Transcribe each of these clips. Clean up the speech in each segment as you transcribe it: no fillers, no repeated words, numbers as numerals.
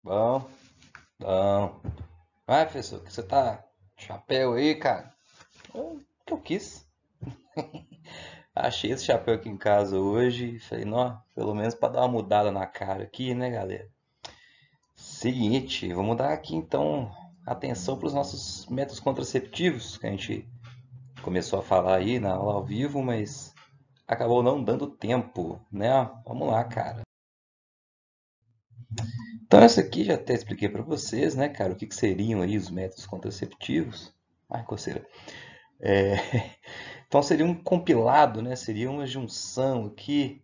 Bom, bom. Vai, professor, que você tá chapéu aí, cara? Que eu quis. Achei esse chapéu aqui em casa hoje. Falei, não, pelo menos pra dar uma mudada na cara aqui, né, galera? Seguinte, vamos dar aqui então atenção para os nossos métodos contraceptivos, que a gente começou a falar aí na aula ao vivo, mas acabou não dando tempo, né? Vamos lá, cara. Então, essa aqui já até expliquei para vocês, né, cara, o que seriam aí os métodos contraceptivos. Ai, coceira. É, então seria um compilado, né? Seria uma junção aqui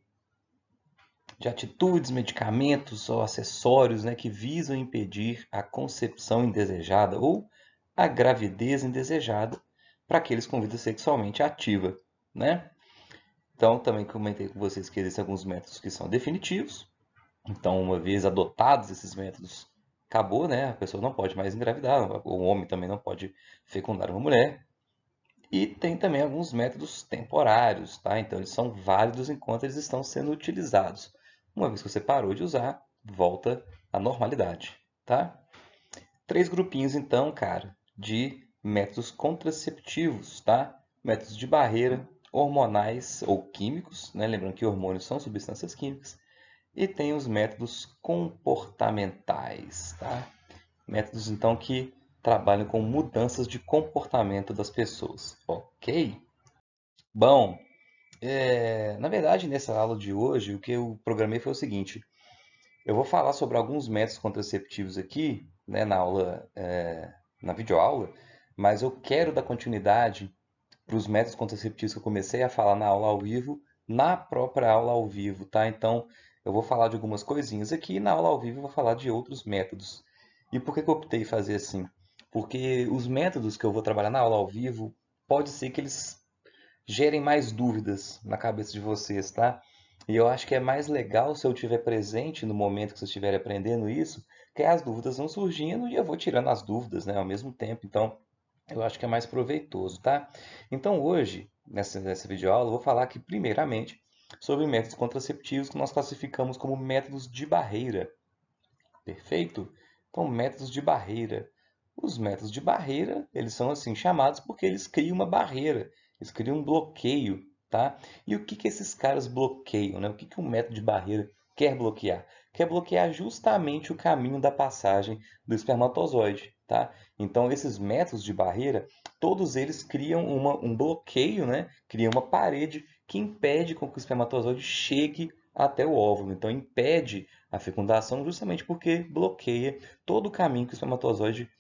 de atitudes, medicamentos ou acessórios, né, que visam impedir a concepção indesejada ou a gravidez indesejada para aqueles com vida sexualmente ativa, né? Então também comentei com vocês que existem alguns métodos que são definitivos. Então, uma vez adotados esses métodos, acabou, né? A pessoa não pode mais engravidar, o homem também não pode fecundar uma mulher. E tem também alguns métodos temporários, tá? Então eles são válidos enquanto eles estão sendo utilizados. Uma vez que você parou de usar, volta à normalidade, tá? Três grupinhos então, cara, de métodos contraceptivos, tá? Métodos de barreira, hormonais ou químicos, né? Lembrando que hormônios são substâncias químicas. E tem os métodos comportamentais, tá? Métodos, então, que trabalham com mudanças de comportamento das pessoas. Ok? Bom, na verdade, nessa aula de hoje, o que eu programei foi o seguinte. Eu vou falar sobre alguns métodos contraceptivos aqui, né, na aula, na videoaula, mas eu quero dar continuidade para os métodos contraceptivos que eu comecei a falar na aula ao vivo, na própria aula ao vivo, tá? Então, eu vou falar de algumas coisinhas aqui e na aula ao vivo eu vou falar de outros métodos. E por que que eu optei em fazer assim? Porque os métodos que eu vou trabalhar na aula ao vivo, pode ser que eles gerem mais dúvidas na cabeça de vocês, tá? E eu acho que é mais legal se eu estiver presente no momento que vocês estiverem aprendendo isso, que as dúvidas vão surgindo e eu vou tirando as dúvidas, né, ao mesmo tempo. Então, eu acho que é mais proveitoso, tá? Então hoje, nessa videoaula, eu vou falar aqui primeiramente sobre métodos contraceptivos que nós classificamos como métodos de barreira. Perfeito? Então, métodos de barreira. Os métodos de barreira, eles são assim chamados porque eles criam uma barreira, eles criam um bloqueio, tá? E o que que esses caras bloqueiam, né? O que que um método de barreira quer bloquear? Quer bloquear justamente o caminho da passagem do espermatozoide, tá? Então, esses métodos de barreira, todos eles criam um bloqueio, né? Criam uma parede que impede com que o espermatozoide chegue até o óvulo. Então, impede a fecundação justamente porque bloqueia todo o caminho que o espermatozoide,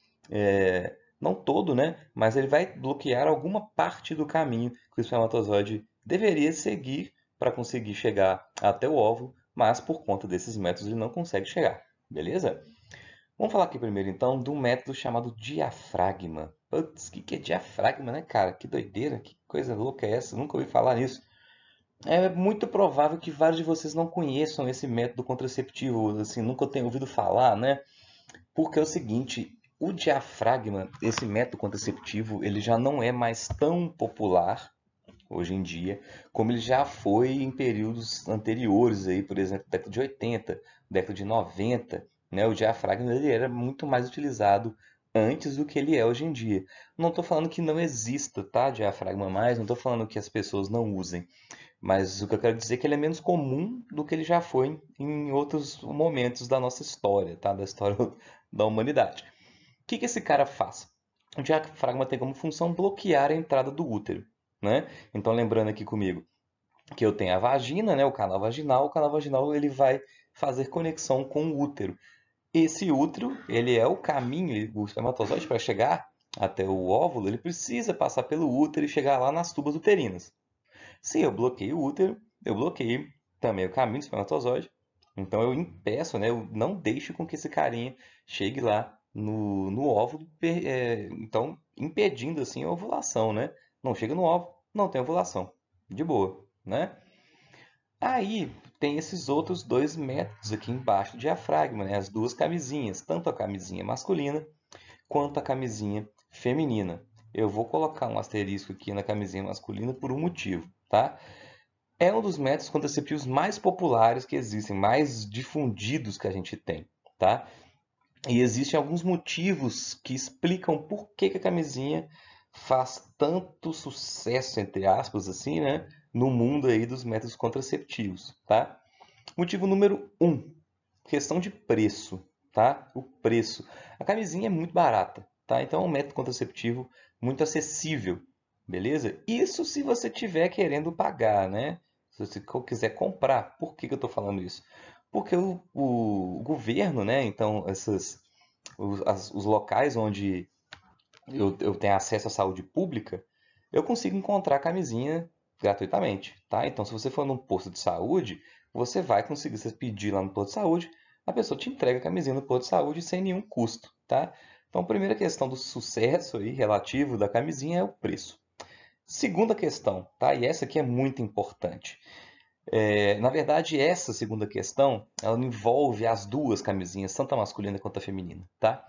não todo, né? Mas ele vai bloquear alguma parte do caminho que o espermatozoide deveria seguir para conseguir chegar até o óvulo, mas por conta desses métodos ele não consegue chegar, beleza? Vamos falar aqui primeiro então do método chamado diafragma. Putz, o que é diafragma, né, cara? Que doideira, que coisa louca é essa? Nunca ouvi falar nisso. É muito provável que vários de vocês não conheçam esse método contraceptivo, assim, nunca tenham ouvido falar, né? Porque é o seguinte, o diafragma, esse método contraceptivo, ele já não é mais tão popular hoje em dia, como ele já foi em períodos anteriores aí, por exemplo, década de 80, década de 90, né? O diafragma ele era muito mais utilizado antes do que ele é hoje em dia. Não estou falando que não exista, tá, diafragma mais, não estou falando que as pessoas não usem. Mas o que eu quero dizer é que ele é menos comum do que ele já foi em outros momentos da nossa história, tá? Da história da humanidade. O que que esse cara faz? O diafragma tem como função bloquear a entrada do útero, né? Então, lembrando aqui comigo que eu tenho a vagina, né? O canal vaginal ele vai fazer conexão com o útero. Esse útero, ele é o caminho, o espermatozoide para chegar até o óvulo, ele precisa passar pelo útero e chegar lá nas tubas uterinas. Se eu bloqueio o útero, eu bloqueio também o caminho do espermatozoide. Então eu impeço, né? Eu não deixo com que esse carinha chegue lá no óvulo, então impedindo assim a ovulação, né? Não chega no óvulo, não tem ovulação. De boa, né? Aí tem esses outros dois métodos aqui embaixo do diafragma, né? As duas camisinhas, tanto a camisinha masculina quanto a camisinha feminina. Eu vou colocar um asterisco aqui na camisinha masculina por um motivo, tá? É um dos métodos contraceptivos mais populares que existem, mais difundidos que a gente tem, tá? E existem alguns motivos que explicam por que a camisinha faz tanto sucesso, entre aspas, assim, né, no mundo aí dos métodos contraceptivos, tá? Motivo número um, questão de preço, tá? O preço. A camisinha é muito barata, tá? Então é um método contraceptivo muito acessível, beleza? Isso se você tiver querendo pagar, né? Se você quiser comprar. Por que eu estou falando isso? Porque o governo, né? Então, os locais onde eu tenho acesso à saúde pública, eu consigo encontrar camisinha gratuitamente, tá? Então, se você for num posto de saúde, você vai conseguir, você pedir lá no posto de saúde, a pessoa te entrega a camisinha no posto de saúde sem nenhum custo, tá? Então, a primeira questão do sucesso aí, relativo da camisinha é o preço. Segunda questão, tá? E essa aqui é muito importante. Na verdade, essa segunda questão, ela envolve as duas camisinhas, tanto a masculina quanto a feminina, tá?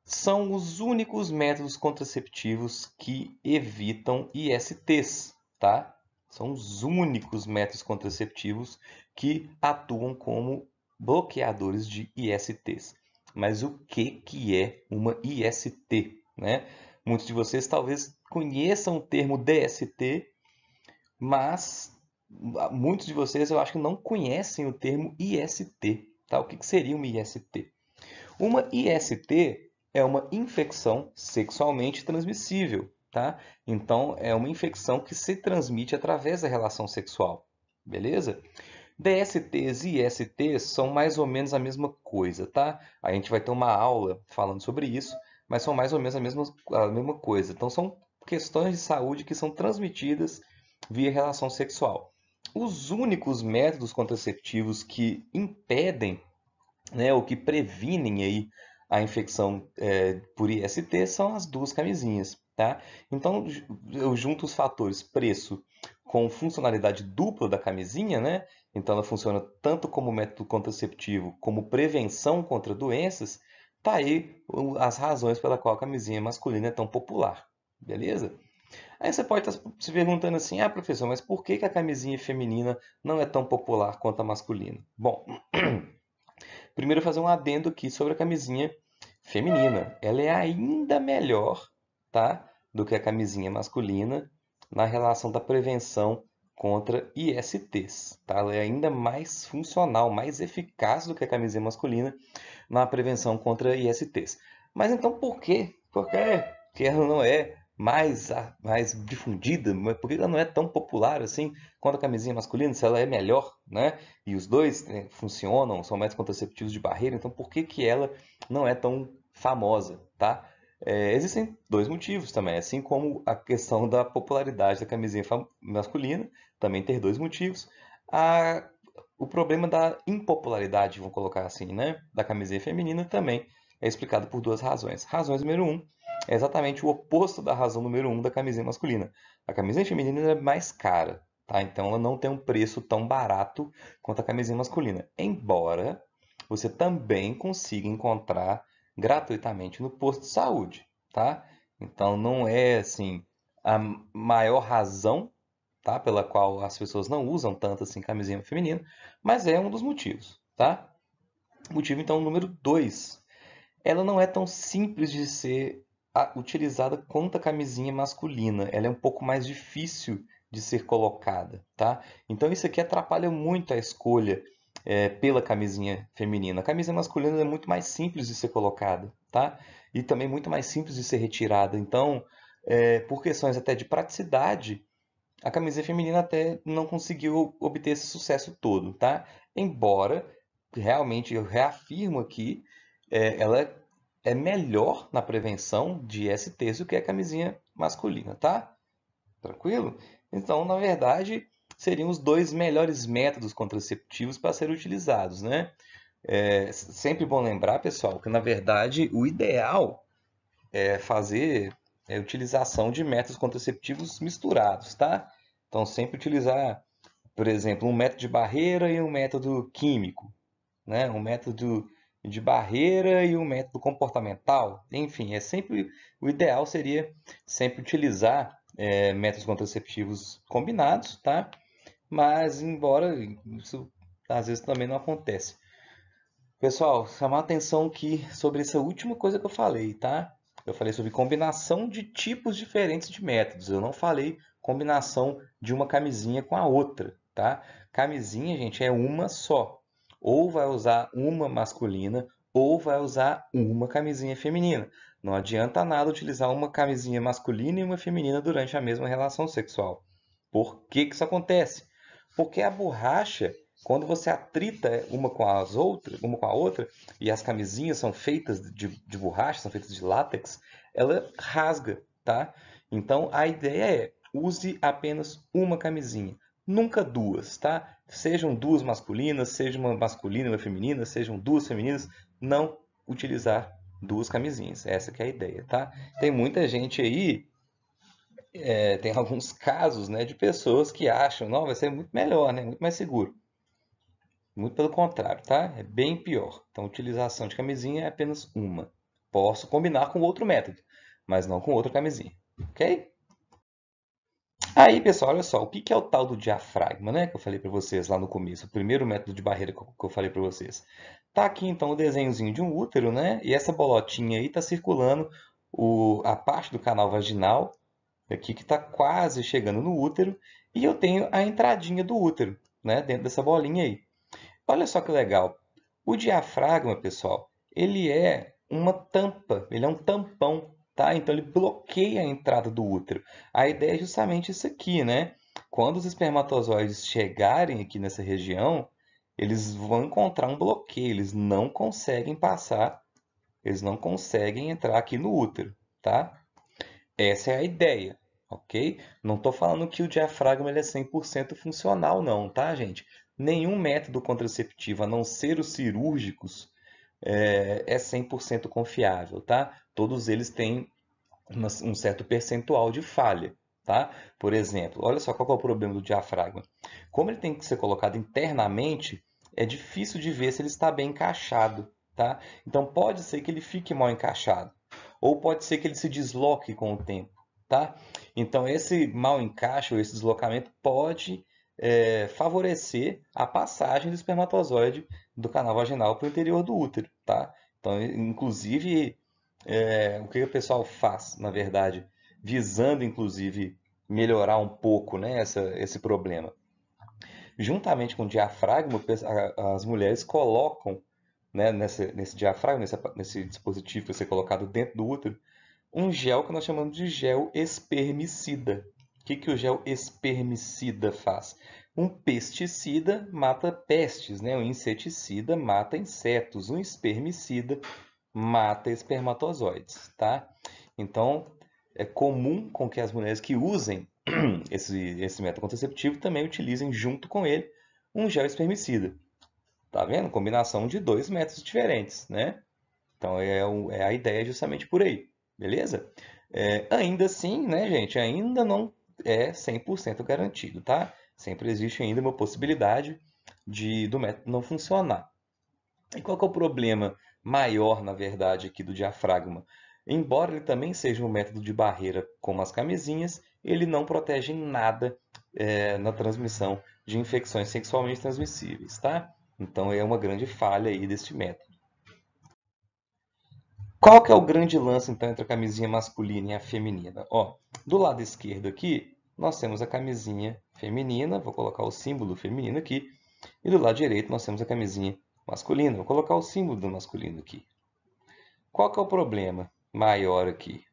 São os únicos métodos contraceptivos que evitam ISTs, tá? São os únicos métodos contraceptivos que atuam como bloqueadores de ISTs. Mas o que é uma IST, né? Muitos de vocês talvez conheçam o termo DST, mas muitos de vocês eu acho que não conhecem o termo IST, tá? O que seria uma IST? Uma IST é uma infecção sexualmente transmissível, tá? Então, é uma infecção que se transmite através da relação sexual, beleza? DSTs e ISTs são mais ou menos a mesma coisa, tá? A gente vai ter uma aula falando sobre isso, mas são mais ou menos a mesma coisa. Então, são questões de saúde que são transmitidas via relação sexual. Os únicos métodos contraceptivos que impedem, né, ou que previnem aí a infecção por IST são as duas camisinhas, tá? Então eu junto os fatores preço com funcionalidade dupla da camisinha, né? Então ela funciona tanto como método contraceptivo como prevenção contra doenças. Tá aí as razões pela qual a camisinha masculina é tão popular, beleza? Aí você pode estar se perguntando assim, ah, professor, mas por que a camisinha feminina não é tão popular quanto a masculina? Bom, primeiro fazer um adendo aqui sobre a camisinha feminina. Ela é ainda melhor, tá, do que a camisinha masculina na relação da prevenção contra ISTs, tá? Ela é ainda mais funcional, mais eficaz do que a camisinha masculina na prevenção contra ISTs. Mas então por quê? Por que ela não é mais difundida? Por que ela não é tão popular assim quanto a camisinha masculina? Se ela é melhor, né? E os dois funcionam, são métodos contraceptivos de barreira, então por que ela não é tão famosa, tá? Existem dois motivos também, assim como a questão da popularidade da camisinha masculina, também tem dois motivos. A o problema da impopularidade, vamos colocar assim, né, da camisinha feminina também é explicado por duas razões. Razão número um é exatamente o oposto da razão número um da camisinha masculina. A camisinha feminina é mais cara, tá? Então ela não tem um preço tão barato quanto a camisinha masculina. Embora você também consiga encontrar gratuitamente no posto de saúde, tá? Então não é assim a maior razão, tá? Pela qual as pessoas não usam tanto assim camisinha feminina, mas é um dos motivos, tá? Motivo então número 2, ela não é tão simples de ser utilizada quanto a camisinha masculina, ela é um pouco mais difícil de ser colocada, tá? Então isso aqui atrapalha muito a escolha pela camisinha feminina. A camisinha masculina é muito mais simples de ser colocada, tá? E também muito mais simples de ser retirada. Então, por questões até de praticidade, a camiseta feminina até não conseguiu obter esse sucesso todo, tá? Embora, realmente, eu reafirmo aqui, ela é melhor na prevenção de STs do que a camisinha masculina, tá? Tranquilo? Então, na verdade, seriam os dois melhores métodos contraceptivos para serem utilizados, né? É sempre bom lembrar, pessoal, que na verdade o ideal é fazer a utilização de métodos contraceptivos misturados, tá? Então, sempre utilizar, por exemplo, um método de barreira e um método químico, né? Um método de barreira e um método comportamental. Enfim, o ideal seria sempre utilizar métodos contraceptivos combinados, tá? Mas, embora isso às vezes também não acontece. Pessoal, chamar a atenção aqui sobre essa última coisa que eu falei, tá? Eu falei sobre combinação de tipos diferentes de métodos. Eu não falei combinação de uma camisinha com a outra, tá? Camisinha, gente, é uma só. Ou vai usar uma masculina, ou vai usar uma camisinha feminina. Não adianta nada utilizar uma camisinha masculina e uma feminina durante a mesma relação sexual. Por que que isso acontece? Porque a borracha, quando você atrita uma com as outras, uma com a outra, e as camisinhas são feitas de borracha, são feitas de látex, ela rasga, tá? Então a ideia é use apenas uma camisinha, nunca duas, tá? Sejam duas masculinas, seja uma masculina e uma feminina, sejam duas femininas, não utilizar duas camisinhas. Essa que é a ideia, tá? Tem muita gente aí tem alguns casos, né, de pessoas que acham, não, vai ser muito melhor, né, muito mais seguro. Muito pelo contrário, tá? É bem pior. Então, a utilização de camisinha é apenas uma. Posso combinar com outro método, mas não com outra camisinha, ok? Aí, pessoal, olha só, o que é o tal do diafragma, né, que eu falei para vocês lá no começo, o primeiro método de barreira que eu falei para vocês. Tá aqui, então, o desenhozinho de um útero, né, e essa bolotinha aí está circulando a parte do canal vaginal aqui que está quase chegando no útero, e eu tenho a entradinha do útero, né, dentro dessa bolinha aí. Olha só que legal. O diafragma, pessoal, ele é uma tampa, ele é um tampão, tá? Então ele bloqueia a entrada do útero. A ideia é justamente isso aqui, né? Quando os espermatozoides chegarem aqui nessa região, eles vão encontrar um bloqueio, eles não conseguem passar, eles não conseguem entrar aqui no útero, tá? Essa é a ideia, ok? Não estou falando que o diafragma ele é 100% funcional, não, tá, gente? Nenhum método contraceptivo, a não ser os cirúrgicos, é 100% confiável, tá? Todos eles têm um certo percentual de falha, tá? Por exemplo, olha só qual que é o problema do diafragma. Como ele tem que ser colocado internamente, é difícil de ver se ele está bem encaixado, tá? Então pode ser que ele fique mal encaixado, ou pode ser que ele se desloque com o tempo, tá? Então esse mal encaixe ou esse deslocamento pode favorecer a passagem do espermatozoide do canal vaginal para o interior do útero, tá? Então, inclusive, o que o pessoal faz, na verdade, visando inclusive melhorar um pouco, né, esse problema. Juntamente com o diafragma, as mulheres colocam, né, nesse diafragma, nesse dispositivo que vai ser colocado dentro do útero, um gel que nós chamamos de gel espermicida. O que o gel espermicida faz? Um pesticida mata pestes, né? Um inseticida mata insetos, um espermicida mata espermatozoides, tá? Então, é comum com que as mulheres que usem esse método contraceptivo também utilizem junto com ele um gel espermicida. Tá vendo? Combinação de dois métodos diferentes, né? Então, é a ideia justamente por aí, beleza? Ainda assim, né, gente, ainda não é 100% garantido, tá? Sempre existe ainda uma possibilidade do método não funcionar. E qual que é o problema maior, na verdade, aqui do diafragma? Embora ele também seja um método de barreira como as camisinhas, ele não protege em nada na transmissão de infecções sexualmente transmissíveis, tá? Então é uma grande falha aí deste método. Qual que é o grande lance, então, entre a camisinha masculina e a feminina? Ó, do lado esquerdo aqui, nós temos a camisinha feminina, vou colocar o símbolo feminino aqui, e do lado direito nós temos a camisinha masculina, vou colocar o símbolo do masculino aqui. Qual que é o problema maior aqui?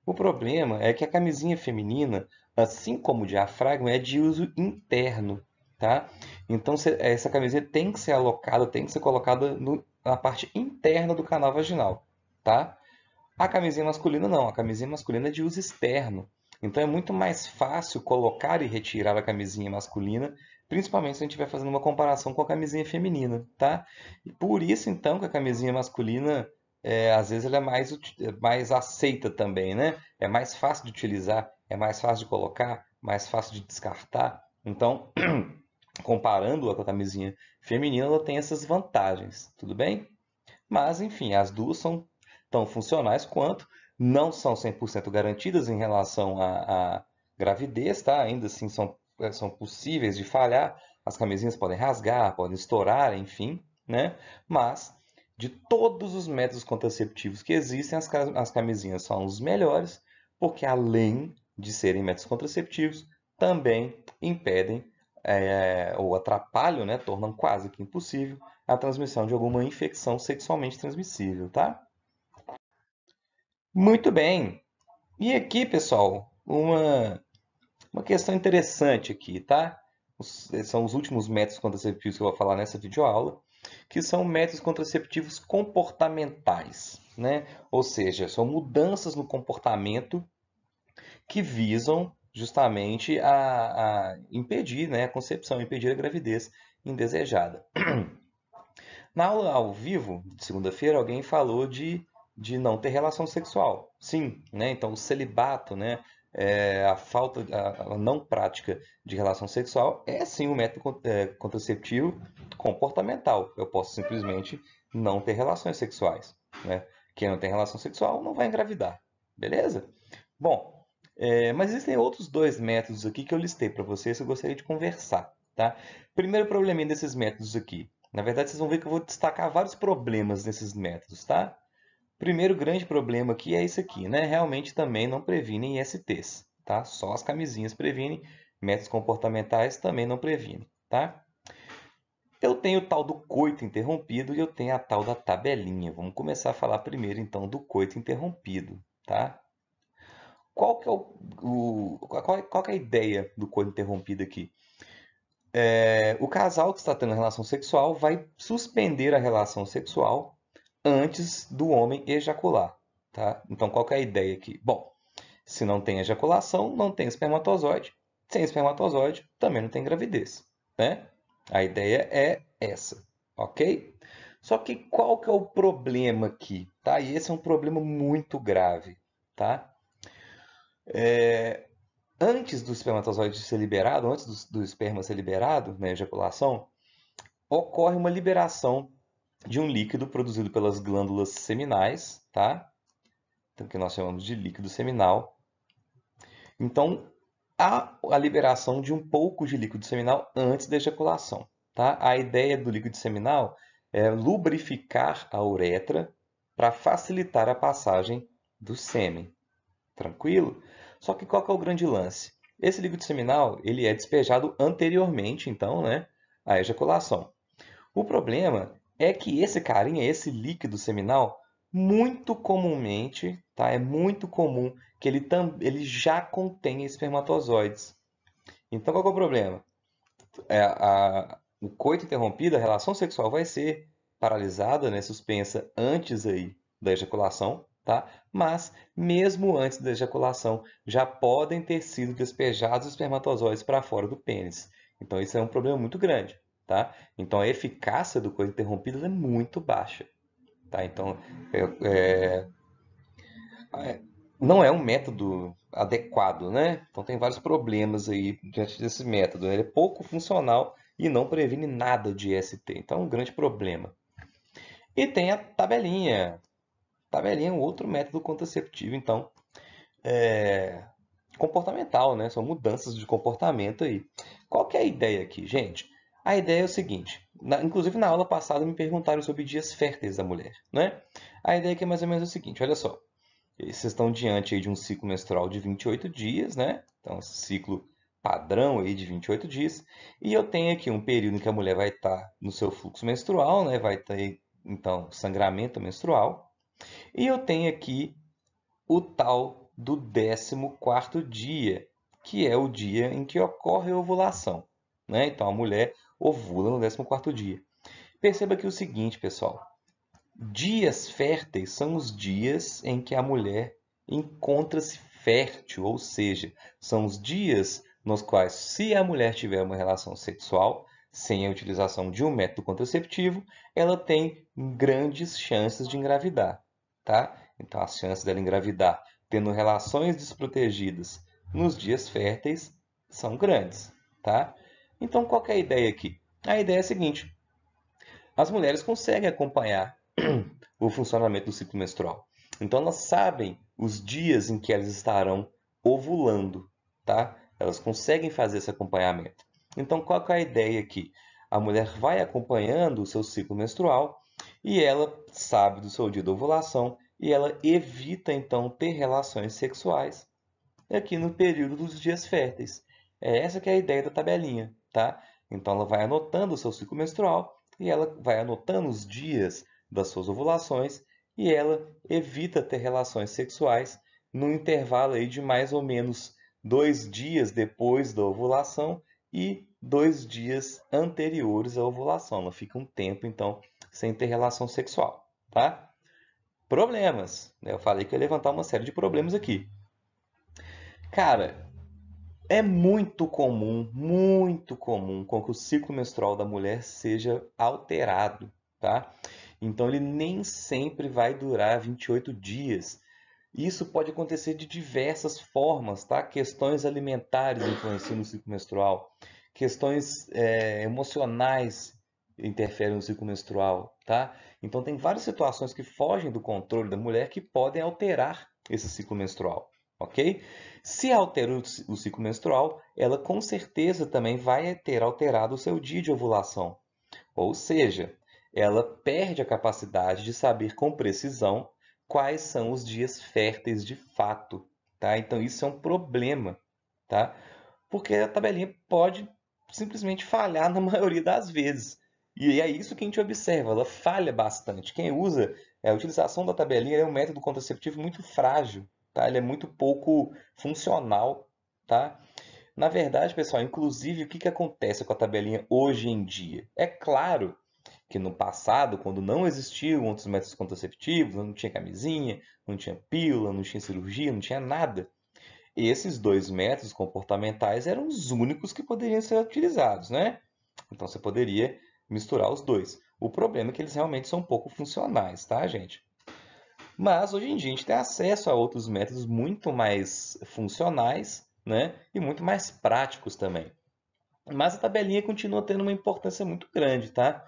O problema é que a camisinha feminina, assim como o diafragma, é de uso interno, tá? Então essa camisinha tem que ser alocada, tem que ser colocada na parte interna do canal vaginal, tá? A camisinha masculina não, a camisinha masculina é de uso externo. Então é muito mais fácil colocar e retirar a camisinha masculina, principalmente se a gente estiver fazendo uma comparação com a camisinha feminina, tá? E por isso então que a camisinha masculina às vezes ela é mais aceita também, né? É mais fácil de utilizar, é mais fácil de colocar, mais fácil de descartar. Então, comparando-a com a camisinha feminina, ela tem essas vantagens, tudo bem? Mas, enfim, as duas são tão funcionais quanto, não são 100% garantidas em relação à gravidez, tá? Ainda assim são possíveis de falhar, as camisinhas podem rasgar, podem estourar, enfim, né? Mas de todos os métodos contraceptivos que existem, as camisinhas são os melhores, porque além de serem métodos contraceptivos, também impedem ou atrapalham, né, tornam quase que impossível a transmissão de alguma infecção sexualmente transmissível, tá? Muito bem. E aqui, pessoal, uma questão interessante aqui, tá? São os últimos métodos contraceptivos que eu vou falar nessa videoaula, que são métodos contraceptivos comportamentais, né? Ou seja, são mudanças no comportamento que visam justamente a impedir, né, a concepção, impedir a gravidez indesejada. Na aula ao vivo de segunda-feira, alguém falou de não ter relação sexual. Sim, né? Então o celibato, né? A falta, a não prática de relação sexual é sim um método contraceptivo comportamental. Eu posso simplesmente não ter relações sexuais, né? Quem não tem relação sexual não vai engravidar, beleza? Bom, mas existem outros dois métodos aqui que eu listei para vocês que eu gostaria de conversar, tá? Primeiro probleminha desses métodos aqui. Na verdade, vocês vão ver que eu vou destacar vários problemas nesses métodos, tá? Primeiro grande problema aqui é isso aqui, né? Realmente também não previnem ISTs, tá? Só as camisinhas previnem, métodos comportamentais também não previnem, tá? Eu tenho o tal do coito interrompido e eu tenho a tal da tabelinha. Vamos começar a falar primeiro, então, do coito interrompido, tá? Qual que é qual que é a ideia do coito interrompido aqui? O casal que está tendo relação sexual vai suspender a relação sexual antes do homem ejacular, tá? Então, qual que é a ideia aqui? Bom, se não tem ejaculação, não tem espermatozoide. Sem espermatozoide, também não tem gravidez, né? A ideia é essa, ok? Só que qual que é o problema aqui, tá? E esse é um problema muito grave, tá? Antes do espermatozoide ser liberado, antes do esperma ser liberado na ejaculação, ocorre uma liberação de um líquido produzido pelas glândulas seminais, tá? Então, que nós chamamos de líquido seminal. Então, há a liberação de um pouco de líquido seminal antes da ejaculação, tá? A ideia do líquido seminal é lubrificar a uretra para facilitar a passagem do sêmen. Tranquilo? Só que qual que é o grande lance? Esse líquido seminal, ele é despejado anteriormente, então, né, à ejaculação. O problema é que esse carinha, esse líquido seminal, muito comumente, tá? É muito comum que ele já contenha espermatozoides. Então, qual que é o problema? O coito interrompido, a relação sexual vai ser paralisada, né, suspensa antes aí da ejaculação, tá? Mas, mesmo antes da ejaculação, já podem ter sido despejados espermatozoides para fora do pênis. Então, isso é um problema muito grande, tá? Então, a eficácia do coito interrompido é muito baixa, tá? Então, não é um método adequado, né? Então tem vários problemas aí diante desse método. Ele é pouco funcional e não previne nada de ST. Então é um grande problema. E tem a tabelinha. Tabelinha é um outro método contraceptivo, então, comportamental, né? São mudanças de comportamento aí. Qual que é a ideia aqui, gente? A ideia é o seguinte, inclusive na aula passada me perguntaram sobre dias férteis da mulher, né? A ideia aqui é mais ou menos o seguinte, olha só. Vocês estão diante aí de um ciclo menstrual de 28 dias, né? Então, esse ciclo padrão aí de 28 dias. E eu tenho aqui um período em que a mulher vai estar no seu fluxo menstrual, né? Vai ter, então, sangramento menstrual. E eu tenho aqui o tal do 14º dia, que é o dia em que ocorre a ovulação, né? Então, a mulher ovula no 14º dia. Perceba aqui o seguinte, pessoal. Dias férteis são os dias em que a mulher encontra-se fértil, ou seja, são os dias nos quais, se a mulher tiver uma relação sexual sem a utilização de um método contraceptivo, ela tem grandes chances de engravidar, tá? Então, as chances dela engravidar tendo relações desprotegidas nos dias férteis são grandes, tá? Então, qual que é a ideia aqui? A ideia é a seguinte: as mulheres conseguem acompanhar o funcionamento do ciclo menstrual. Então elas sabem os dias em que elas estarão ovulando, tá? Elas conseguem fazer esse acompanhamento. Então qual que é a ideia aqui? A mulher vai acompanhando o seu ciclo menstrual e ela sabe do seu dia da ovulação e ela evita então ter relações sexuais aqui no período dos dias férteis. É essa que é a ideia da tabelinha, tá? Então ela vai anotando o seu ciclo menstrual e ela vai anotando os dias das suas ovulações e ela evita ter relações sexuais no intervalo aí de mais ou menos 2 dias depois da ovulação e 2 dias anteriores à ovulação. Ela fica um tempo, então, sem ter relação sexual, tá? Problemas, né? Eu falei que eu ia levantar uma série de problemas aqui. Cara, é muito comum com que o ciclo menstrual da mulher seja alterado, tá? Então ele nem sempre vai durar 28 dias. Isso pode acontecer de diversas formas, tá? Questões alimentares influenciam no ciclo menstrual, questões emocionais interferem no ciclo menstrual, tá? Então tem várias situações que fogem do controle da mulher que podem alterar esse ciclo menstrual, ok? Se altera o ciclo menstrual, ela com certeza também vai ter alterado o seu dia de ovulação. Ou seja, ela perde a capacidade de saber com precisão quais são os dias férteis de fato, tá? Então isso é um problema, tá? Porque a tabelinha pode simplesmente falhar na maioria das vezes. E é isso que a gente observa, ela falha bastante. Quem usa, a utilização da tabelinha é um método contraceptivo muito frágil, tá? Ele é muito pouco funcional, tá? Na verdade, pessoal, inclusive, o que que acontece com a tabelinha hoje em dia? É claro que no passado, quando não existiam outros métodos contraceptivos, não tinha camisinha, não tinha pílula, não tinha cirurgia, não tinha nada. Esses dois métodos comportamentais eram os únicos que poderiam ser utilizados, né? Então você poderia misturar os dois. O problema é que eles realmente são pouco funcionais, tá, gente? Mas hoje em dia a gente tem acesso a outros métodos muito mais funcionais, né? E muito mais práticos também. Mas a tabelinha continua tendo uma importância muito grande, tá?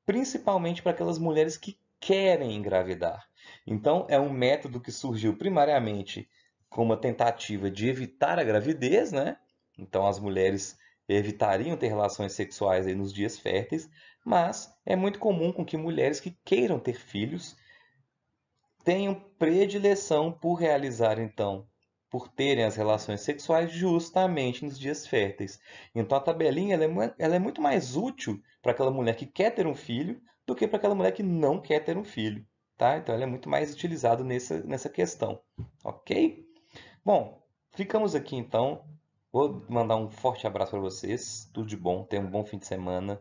Principalmente para aquelas mulheres que querem engravidar. Então, é um método que surgiu primariamente com uma tentativa de evitar a gravidez, né? Então, as mulheres evitariam ter relações sexuais aí nos dias férteis, mas é muito comum com que mulheres que queiram ter filhos tenham predileção por realizar, então, por terem as relações sexuais justamente nos dias férteis. Então a tabelinha ela é muito mais útil para aquela mulher que quer ter um filho do que para aquela mulher que não quer ter um filho. Tá? Então ela é muito mais utilizada nessa questão. Ok? Bom, ficamos aqui então. Vou mandar um forte abraço para vocês. Tudo de bom. Tenham um bom fim de semana.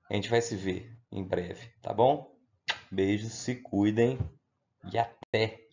A gente vai se ver em breve, tá bom? Beijos, se cuidem e até!